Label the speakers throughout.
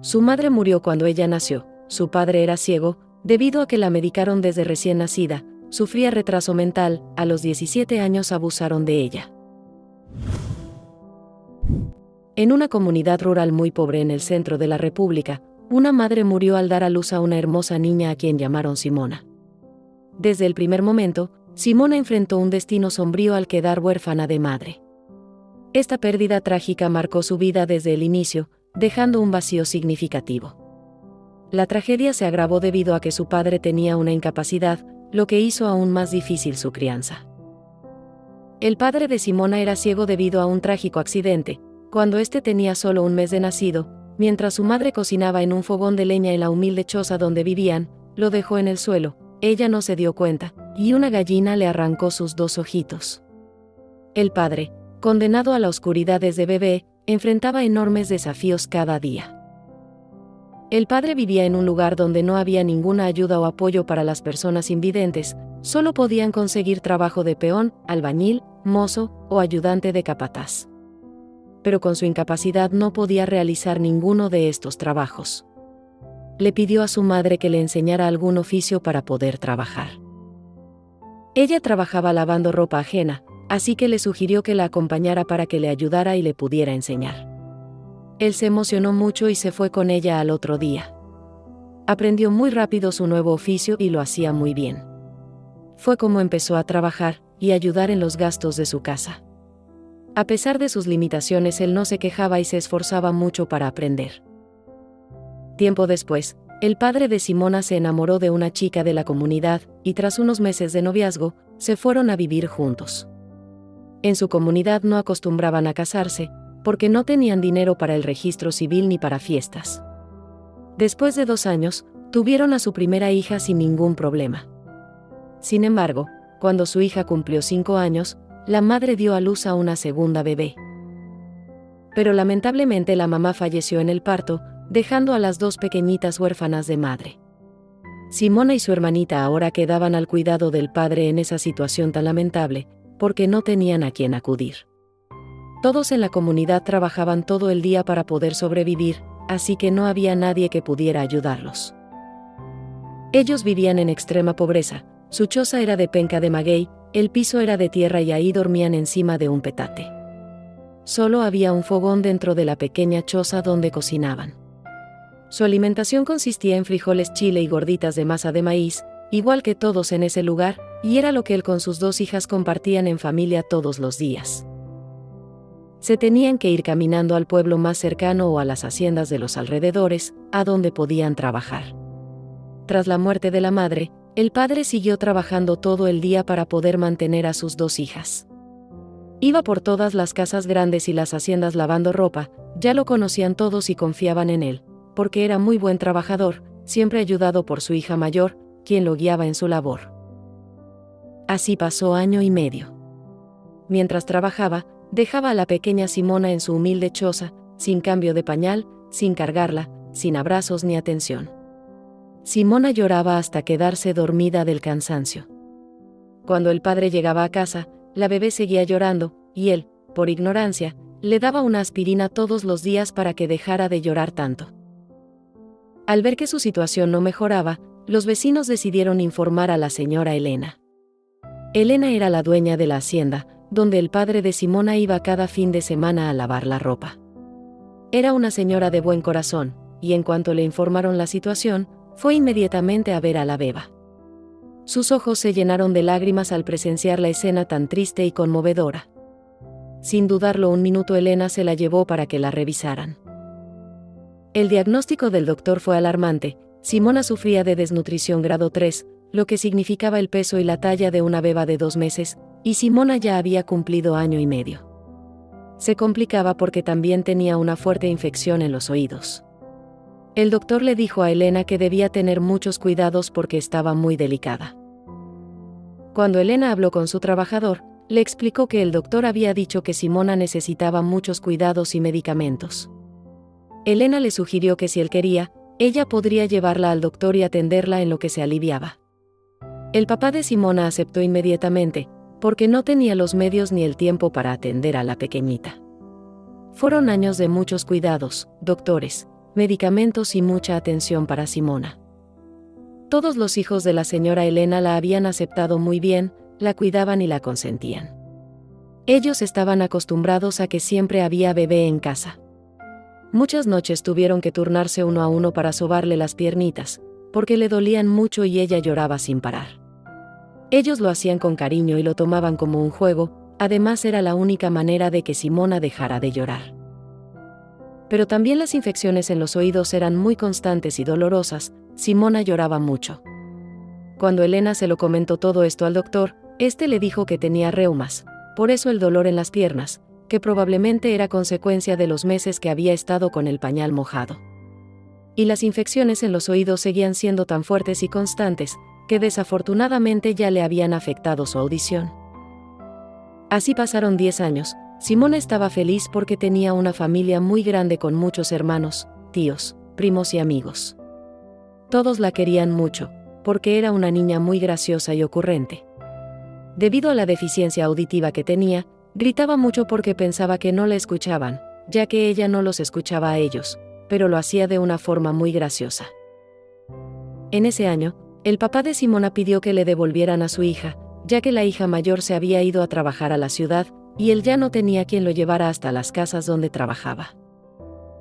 Speaker 1: Su madre murió cuando ella nació, su padre era ciego, debido a que la medicaron desde recién nacida, sufría retraso mental, a los 17 años abusaron de ella. En una comunidad rural muy pobre en el centro de la República, una madre murió al dar a luz a una hermosa niña a quien llamaron Simona. Desde el primer momento, Simona enfrentó un destino sombrío al quedar huérfana de madre. Esta pérdida trágica marcó su vida desde el inicio, dejando un vacío significativo. La tragedia se agravó debido a que su padre tenía una incapacidad, lo que hizo aún más difícil su crianza. El padre de Simona era ciego debido a un trágico accidente, cuando éste tenía solo un mes de nacido, mientras su madre cocinaba en un fogón de leña en la humilde choza donde vivían, lo dejó en el suelo, ella no se dio cuenta, y una gallina le arrancó sus 2 ojitos. El padre, condenado a la oscuridad desde bebé, enfrentaba enormes desafíos cada día. El padre vivía en un lugar donde no había ninguna ayuda o apoyo para las personas invidentes, solo podían conseguir trabajo de peón, albañil, mozo o ayudante de capataz. Pero con su incapacidad no podía realizar ninguno de estos trabajos. Le pidió a su madre que le enseñara algún oficio para poder trabajar. Ella trabajaba lavando ropa ajena, así que le sugirió que la acompañara para que le ayudara y le pudiera enseñar. Él se emocionó mucho y se fue con ella al otro día. Aprendió muy rápido su nuevo oficio y lo hacía muy bien. Fue como empezó a trabajar y ayudar en los gastos de su casa. A pesar de sus limitaciones, él no se quejaba y se esforzaba mucho para aprender. Tiempo después, el padre de Simona se enamoró de una chica de la comunidad y tras unos meses de noviazgo, se fueron a vivir juntos. En su comunidad no acostumbraban a casarse, porque no tenían dinero para el registro civil ni para fiestas. Después de 2 años, tuvieron a su primera hija sin ningún problema. Sin embargo, cuando su hija cumplió 5 años, la madre dio a luz a una segunda bebé. Pero lamentablemente la mamá falleció en el parto, dejando a las 2 pequeñitas huérfanas de madre. Simona y su hermanita ahora quedaban al cuidado del padre en esa situación tan lamentable, porque no tenían a quien acudir. Todos en la comunidad trabajaban todo el día para poder sobrevivir, así que no había nadie que pudiera ayudarlos. Ellos vivían en extrema pobreza, su choza era de penca de maguey, el piso era de tierra y ahí dormían encima de un petate. Solo había un fogón dentro de la pequeña choza donde cocinaban. Su alimentación consistía en frijoles, chile y gorditas de masa de maíz, igual que todos en ese lugar, y era lo que él con sus 2 hijas compartían en familia todos los días. Se tenían que ir caminando al pueblo más cercano o a las haciendas de los alrededores, a donde podían trabajar. Tras la muerte de la madre, el padre siguió trabajando todo el día para poder mantener a sus 2 hijas. Iba por todas las casas grandes y las haciendas lavando ropa, ya lo conocían todos y confiaban en él, porque era muy buen trabajador, siempre ayudado por su hija mayor, quien lo guiaba en su labor. Así pasó 1 año y medio. Mientras trabajaba, dejaba a la pequeña Simona en su humilde choza, sin cambio de pañal, sin cargarla, sin abrazos ni atención. Simona lloraba hasta quedarse dormida del cansancio. Cuando el padre llegaba a casa, la bebé seguía llorando, y él, por ignorancia, le daba una aspirina todos los días para que dejara de llorar tanto. Al ver que su situación no mejoraba, los vecinos decidieron informar a la señora Elena. Elena era la dueña de la hacienda, donde el padre de Simona iba cada fin de semana a lavar la ropa. Era una señora de buen corazón, y en cuanto le informaron la situación, fue inmediatamente a ver a la beba. Sus ojos se llenaron de lágrimas al presenciar la escena tan triste y conmovedora. Sin dudarlo un minuto, Elena se la llevó para que la revisaran. El diagnóstico del doctor fue alarmante. Simona sufría de desnutrición grado 3, lo que significaba el peso y la talla de una beba de 2 meses, y Simona ya había cumplido 1 año y medio. Se complicaba porque también tenía una fuerte infección en los oídos. El doctor le dijo a Elena que debía tener muchos cuidados porque estaba muy delicada. Cuando Elena habló con su trabajador, le explicó que el doctor había dicho que Simona necesitaba muchos cuidados y medicamentos. Elena le sugirió que si él quería, ella podría llevarla al doctor y atenderla en lo que se aliviaba. El papá de Simona aceptó inmediatamente, porque no tenía los medios ni el tiempo para atender a la pequeñita. Fueron años de muchos cuidados, doctores, medicamentos y mucha atención para Simona. Todos los hijos de la señora Elena la habían aceptado muy bien, la cuidaban y la consentían. Ellos estaban acostumbrados a que siempre había bebé en casa. Muchas noches tuvieron que turnarse uno a uno para sobarle las piernitas, porque le dolían mucho y ella lloraba sin parar. Ellos lo hacían con cariño y lo tomaban como un juego, además era la única manera de que Simona dejara de llorar. Pero también las infecciones en los oídos eran muy constantes y dolorosas, Simona lloraba mucho. Cuando Elena se lo comentó todo esto al doctor, este le dijo que tenía reumas, por eso el dolor en las piernas, que probablemente era consecuencia de los meses que había estado con el pañal mojado. Y las infecciones en los oídos seguían siendo tan fuertes y constantes, que desafortunadamente ya le habían afectado su audición. Así pasaron 10 años, Simona estaba feliz porque tenía una familia muy grande con muchos hermanos, tíos, primos y amigos. Todos la querían mucho, porque era una niña muy graciosa y ocurrente. Debido a la deficiencia auditiva que tenía, gritaba mucho porque pensaba que no la escuchaban, ya que ella no los escuchaba a ellos, pero lo hacía de una forma muy graciosa. En ese año, el papá de Simona pidió que le devolvieran a su hija, ya que la hija mayor se había ido a trabajar a la ciudad, y él ya no tenía quien lo llevara hasta las casas donde trabajaba.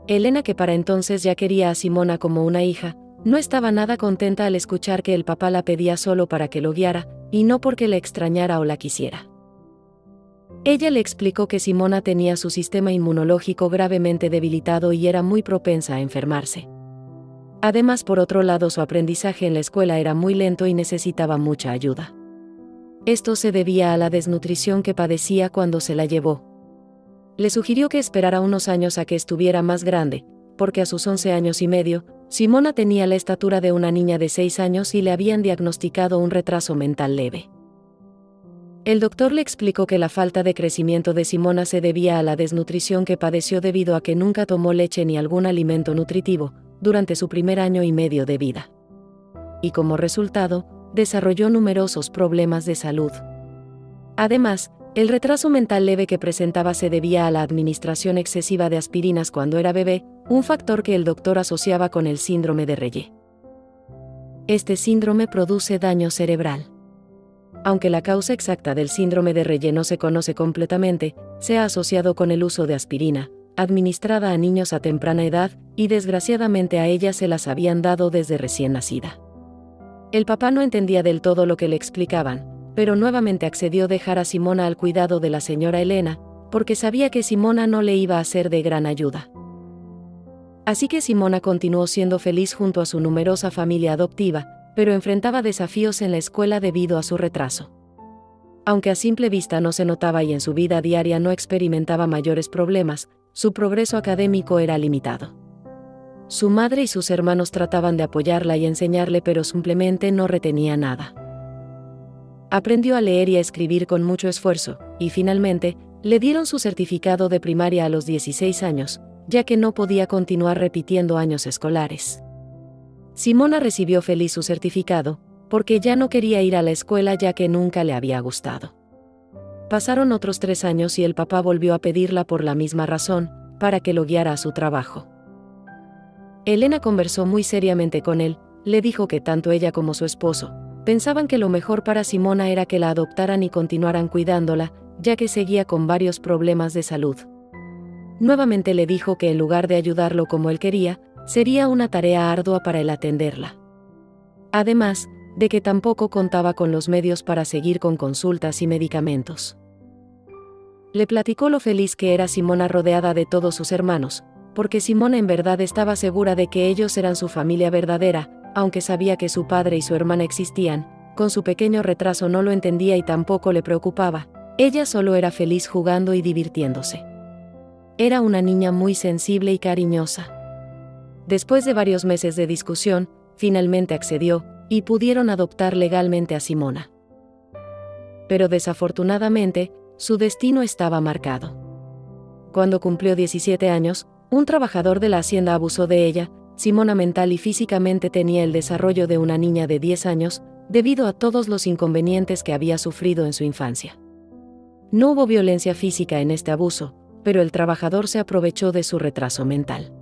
Speaker 1: Elena, que para entonces ya quería a Simona como una hija, no estaba nada contenta al escuchar que el papá la pedía solo para que lo guiara, y no porque la extrañara o la quisiera. Ella le explicó que Simona tenía su sistema inmunológico gravemente debilitado y era muy propensa a enfermarse. Además, por otro lado, su aprendizaje en la escuela era muy lento y necesitaba mucha ayuda. Esto se debía a la desnutrición que padecía cuando se la llevó. Le sugirió que esperara unos años a que estuviera más grande, porque a sus 11 años y medio, Simona tenía la estatura de una niña de 6 años y le habían diagnosticado un retraso mental leve. El doctor le explicó que la falta de crecimiento de Simona se debía a la desnutrición que padeció debido a que nunca tomó leche ni algún alimento nutritivo durante su primer año y medio de vida. Y como resultado, desarrolló numerosos problemas de salud. Además, el retraso mental leve que presentaba se debía a la administración excesiva de aspirinas cuando era bebé, un factor que el doctor asociaba con el síndrome de Reye. Este síndrome produce daño cerebral. Aunque la causa exacta del síndrome de Reye no se conoce completamente, se ha asociado con el uso de aspirina, administrada a niños a temprana edad, y desgraciadamente a ella se las habían dado desde recién nacida. El papá no entendía del todo lo que le explicaban, pero nuevamente accedió a dejar a Simona al cuidado de la señora Elena, porque sabía que Simona no le iba a ser de gran ayuda. Así que Simona continuó siendo feliz junto a su numerosa familia adoptiva, pero enfrentaba desafíos en la escuela debido a su retraso. Aunque a simple vista no se notaba y en su vida diaria no experimentaba mayores problemas, su progreso académico era limitado. Su madre y sus hermanos trataban de apoyarla y enseñarle, pero simplemente no retenía nada. Aprendió a leer y a escribir con mucho esfuerzo, y finalmente, le dieron su certificado de primaria a los 16 años, ya que no podía continuar repitiendo años escolares. Simona recibió feliz su certificado, porque ya no quería ir a la escuela ya que nunca le había gustado. Pasaron otros 3 años y el papá volvió a pedirla por la misma razón, para que lo guiara a su trabajo. Elena conversó muy seriamente con él, le dijo que tanto ella como su esposo pensaban que lo mejor para Simona era que la adoptaran y continuaran cuidándola, ya que seguía con varios problemas de salud. Nuevamente le dijo que en lugar de ayudarlo como él quería, sería una tarea ardua para él atenderla. Además, de que tampoco contaba con los medios para seguir con consultas y medicamentos. Le platicó lo feliz que era Simona rodeada de todos sus hermanos, porque Simona en verdad estaba segura de que ellos eran su familia verdadera, aunque sabía que su padre y su hermana existían, con su pequeño retraso no lo entendía y tampoco le preocupaba, ella solo era feliz jugando y divirtiéndose. Era una niña muy sensible y cariñosa. Después de varios meses de discusión, finalmente accedió, y pudieron adoptar legalmente a Simona. Pero desafortunadamente, su destino estaba marcado. Cuando cumplió 17 años, un trabajador de la hacienda abusó de ella. Simona mental y físicamente tenía el desarrollo de una niña de 10 años, debido a todos los inconvenientes que había sufrido en su infancia. No hubo violencia física en este abuso, pero el trabajador se aprovechó de su retraso mental.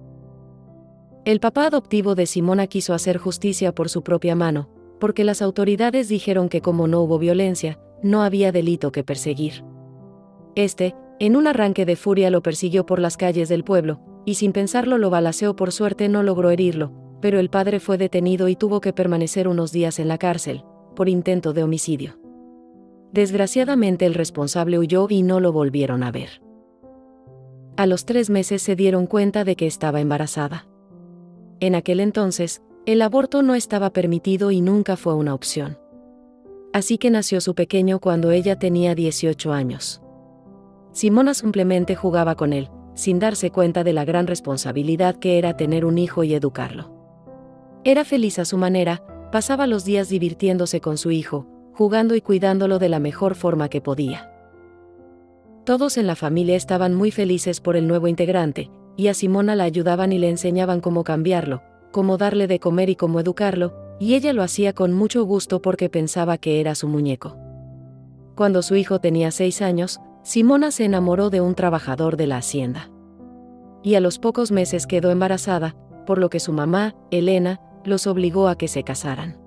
Speaker 1: El papá adoptivo de Simona quiso hacer justicia por su propia mano, porque las autoridades dijeron que como no hubo violencia, no había delito que perseguir. En un arranque de furia lo persiguió por las calles del pueblo, y sin pensarlo lo balaceó. Por suerte no logró herirlo, pero el padre fue detenido y tuvo que permanecer unos días en la cárcel, por intento de homicidio. Desgraciadamente el responsable huyó y no lo volvieron a ver. A los 3 meses se dieron cuenta de que estaba embarazada. En aquel entonces, el aborto no estaba permitido y nunca fue una opción. Así que nació su pequeño cuando ella tenía 18 años. Simona simplemente jugaba con él, sin darse cuenta de la gran responsabilidad que era tener un hijo y educarlo. Era feliz a su manera, pasaba los días divirtiéndose con su hijo, jugando y cuidándolo de la mejor forma que podía. Todos en la familia estaban muy felices por el nuevo integrante, y a Simona la ayudaban y le enseñaban cómo cambiarlo, cómo darle de comer y cómo educarlo, y ella lo hacía con mucho gusto porque pensaba que era su muñeco. Cuando su hijo tenía 6 años, Simona se enamoró de un trabajador de la hacienda. Y a los pocos meses quedó embarazada, por lo que su mamá, Elena, los obligó a que se casaran.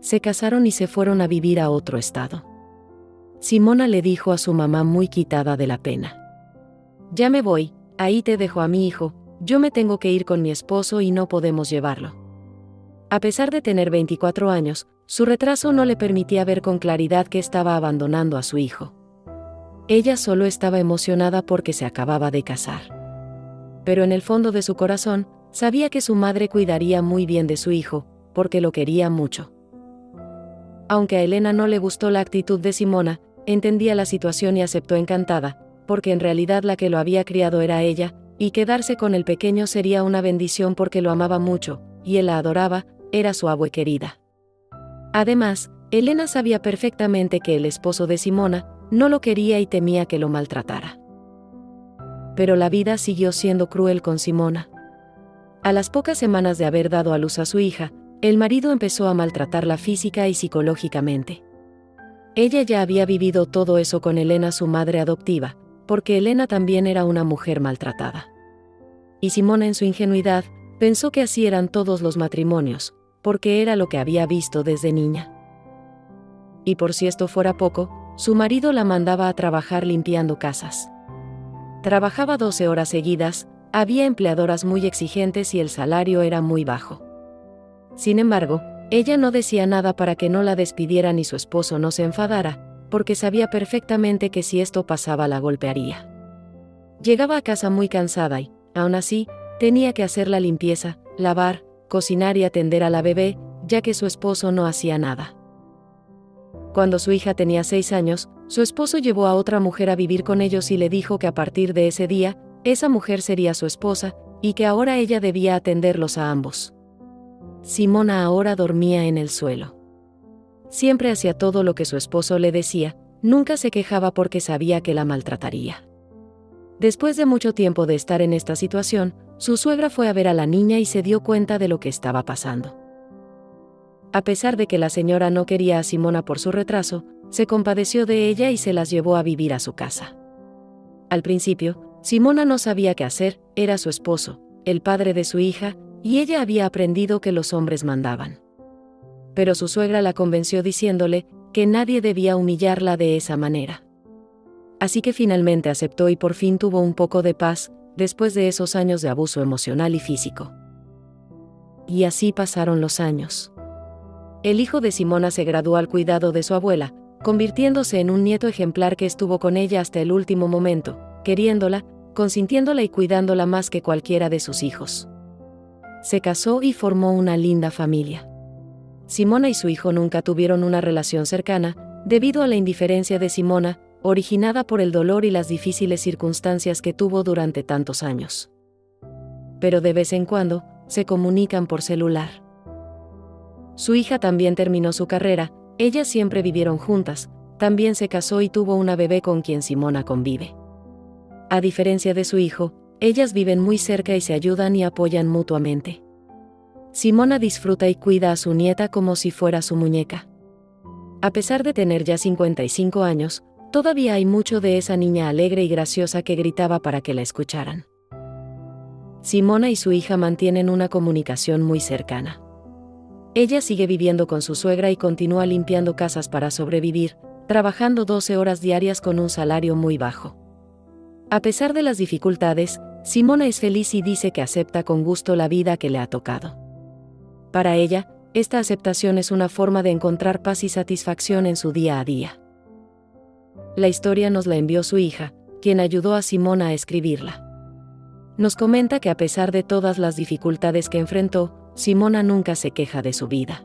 Speaker 1: Se casaron y se fueron a vivir a otro estado. Simona le dijo a su mamá muy quitada de la pena: «Ya me voy, ahí te dejo a mi hijo, yo me tengo que ir con mi esposo y no podemos llevarlo». A pesar de tener 24 años, su retraso no le permitía ver con claridad que estaba abandonando a su hijo. Ella solo estaba emocionada porque se acababa de casar. Pero en el fondo de su corazón, sabía que su madre cuidaría muy bien de su hijo, porque lo quería mucho. Aunque a Elena no le gustó la actitud de Simona, entendía la situación y aceptó encantada, porque en realidad la que lo había criado era ella, y quedarse con el pequeño sería una bendición porque lo amaba mucho, y él la adoraba, era su abue querida. Además, Elena sabía perfectamente que el esposo de Simona no lo quería y temía que lo maltratara. Pero la vida siguió siendo cruel con Simona. A las pocas semanas de haber dado a luz a su hija, el marido empezó a maltratarla física y psicológicamente. Ella ya había vivido todo eso con Elena, su madre adoptiva, porque Elena también era una mujer maltratada. Y Simona, en su ingenuidad, pensó que así eran todos los matrimonios, porque era lo que había visto desde niña. Y por si esto fuera poco, su marido la mandaba a trabajar limpiando casas. Trabajaba 12 horas seguidas, había empleadoras muy exigentes y el salario era muy bajo. Sin embargo, ella no decía nada para que no la despidieran y su esposo no se enfadara, porque sabía perfectamente que si esto pasaba la golpearía. Llegaba a casa muy cansada y, aún así, tenía que hacer la limpieza, lavar, cocinar y atender a la bebé, ya que su esposo no hacía nada. Cuando su hija tenía 6 años, su esposo llevó a otra mujer a vivir con ellos y le dijo que a partir de ese día, esa mujer sería su esposa, y que ahora ella debía atenderlos a ambos. Simona ahora dormía en el suelo. Siempre hacía todo lo que su esposo le decía, nunca se quejaba porque sabía que la maltrataría. Después de mucho tiempo de estar en esta situación, su suegra fue a ver a la niña y se dio cuenta de lo que estaba pasando. A pesar de que la señora no quería a Simona por su retraso, se compadeció de ella y se las llevó a vivir a su casa. Al principio, Simona no sabía qué hacer, era su esposo, el padre de su hija, y ella había aprendido que los hombres mandaban. Pero su suegra la convenció diciéndole que nadie debía humillarla de esa manera. Así que finalmente aceptó y por fin tuvo un poco de paz, después de esos años de abuso emocional y físico. Y así pasaron los años. El hijo de Simona se graduó al cuidado de su abuela, convirtiéndose en un nieto ejemplar que estuvo con ella hasta el último momento, queriéndola, consintiéndola y cuidándola más que cualquiera de sus hijos. Se casó y formó una linda familia. Simona y su hijo nunca tuvieron una relación cercana, debido a la indiferencia de Simona, originada por el dolor y las difíciles circunstancias que tuvo durante tantos años. Pero de vez en cuando, se comunican por celular. Su hija también terminó su carrera, ellas siempre vivieron juntas, también se casó y tuvo una bebé con quien Simona convive. A diferencia de su hijo, ellas viven muy cerca y se ayudan y apoyan mutuamente. Simona disfruta y cuida a su nieta como si fuera su muñeca. A pesar de tener ya 55 años, todavía hay mucho de esa niña alegre y graciosa que gritaba para que la escucharan. Simona y su hija mantienen una comunicación muy cercana. Ella sigue viviendo con su suegra y continúa limpiando casas para sobrevivir, trabajando 12 horas diarias con un salario muy bajo. A pesar de las dificultades, Simona es feliz y dice que acepta con gusto la vida que le ha tocado. Para ella, esta aceptación es una forma de encontrar paz y satisfacción en su día a día. La historia nos la envió su hija, quien ayudó a Simona a escribirla. Nos comenta que a pesar de todas las dificultades que enfrentó, Simona nunca se queja de su vida.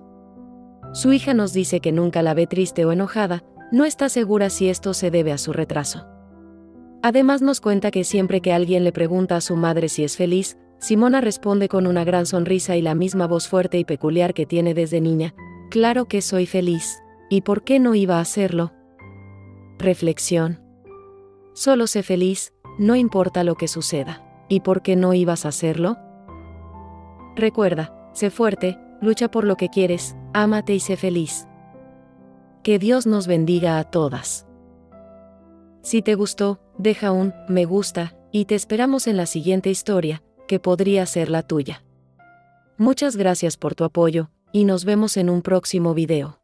Speaker 1: Su hija nos dice que nunca la ve triste o enojada, no está segura si esto se debe a su retraso. Además nos cuenta que siempre que alguien le pregunta a su madre si es feliz, Simona responde con una gran sonrisa y la misma voz fuerte y peculiar que tiene desde niña: «Claro que soy feliz. ¿Y por qué no iba a hacerlo?». Reflexión. Solo sé feliz, no importa lo que suceda. ¿Y por qué no ibas a hacerlo? Recuerda, sé fuerte, lucha por lo que quieres, ámate y sé feliz. Que Dios nos bendiga a todas. Si te gustó, deja un me gusta, y te esperamos en la siguiente historia, que podría ser la tuya. Muchas gracias por tu apoyo, y nos vemos en un próximo video.